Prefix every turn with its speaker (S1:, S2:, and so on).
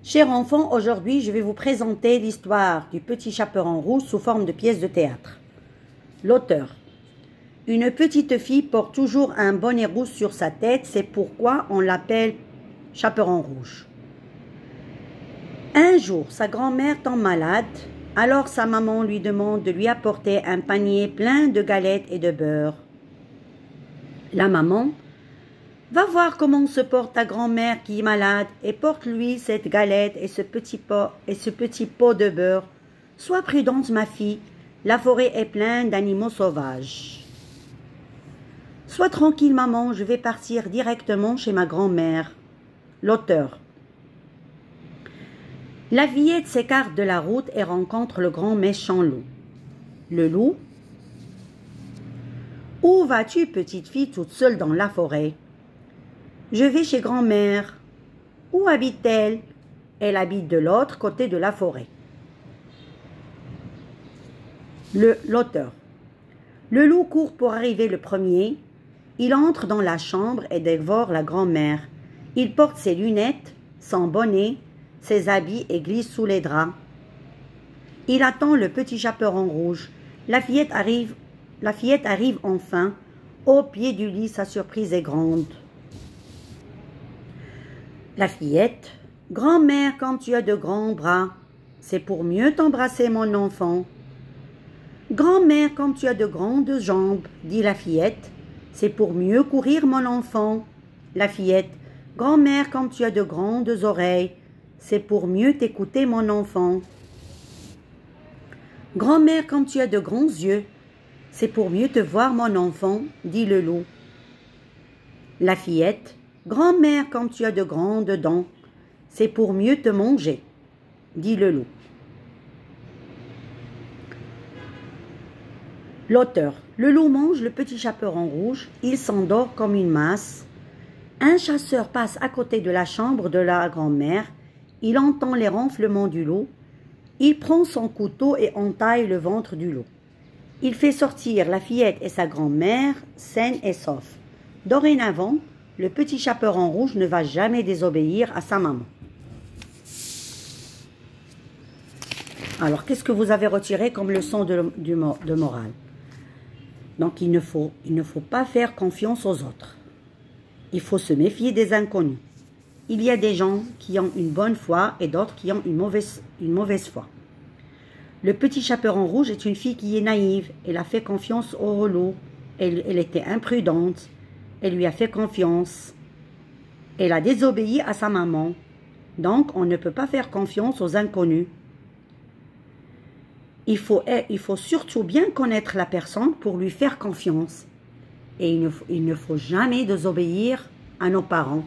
S1: Chers enfants, aujourd'hui je vais vous présenter l'histoire du petit chaperon rouge sous forme de pièce de théâtre. L'auteur. Une petite fille porte toujours un bonnet rouge sur sa tête, c'est pourquoi on l'appelle chaperon rouge. Un jour, sa grand-mère tombe malade, alors sa maman lui demande de lui apporter un panier plein de galettes et de beurre. La maman va voir comment se porte ta grand-mère qui est malade et porte-lui cette galette et ce petit pot de beurre. Sois prudente, ma fille, la forêt est pleine d'animaux sauvages. Sois tranquille, maman, je vais partir directement chez ma grand-mère. L'auteur. La fillette s'écarte de la route et rencontre le grand méchant loup. Le loup. Où vas-tu, petite fille, toute seule dans la forêt? Je vais chez grand-mère. Où habite-t-elle? Elle habite de l'autre côté de la forêt. L'auteur. Le loup court pour arriver le premier. Il entre dans la chambre et dévore la grand-mère. Il porte ses lunettes, son bonnet, ses habits et glisse sous les draps. Il attend le petit chaperon rouge. La fillette arrive enfin. Au pied du lit, sa surprise est grande. La fillette. Grand-mère, quand tu as de grands bras, c'est pour mieux t'embrasser, mon enfant. Grand-mère, quand tu as de grandes jambes, dit la fillette, c'est pour mieux courir, mon enfant. La fillette. Grand-mère, quand tu as de grandes oreilles, c'est pour mieux t'écouter, mon enfant. Grand-mère, quand tu as de grands yeux, c'est pour mieux te voir, mon enfant, dit le loup. La fillette. Grand-mère, quand tu as de grandes dents, c'est pour mieux te manger, dit le loup. L'auteur. Le loup mange le petit chaperon rouge, il s'endort comme une masse. Un chasseur passe à côté de la chambre de la grand-mère, il entend les ronflements du loup, il prend son couteau et entaille le ventre du loup. Il fait sortir la fillette et sa grand-mère saines et saufs. Dorénavant, le petit chaperon rouge ne va jamais désobéir à sa maman. Alors, qu'est-ce que vous avez retiré comme leçon de morale? Donc, il ne faut pas faire confiance aux autres. Il faut se méfier des inconnus. Il y a des gens qui ont une bonne foi et d'autres qui ont une mauvaise foi. Le petit chaperon rouge est une fille qui est naïve. Elle a fait confiance au loup. Elle était imprudente. Elle lui a fait confiance. Elle a désobéi à sa maman. Donc, on ne peut pas faire confiance aux inconnus. Il faut surtout bien connaître la personne pour lui faire confiance. Et il ne faut jamais désobéir à nos parents.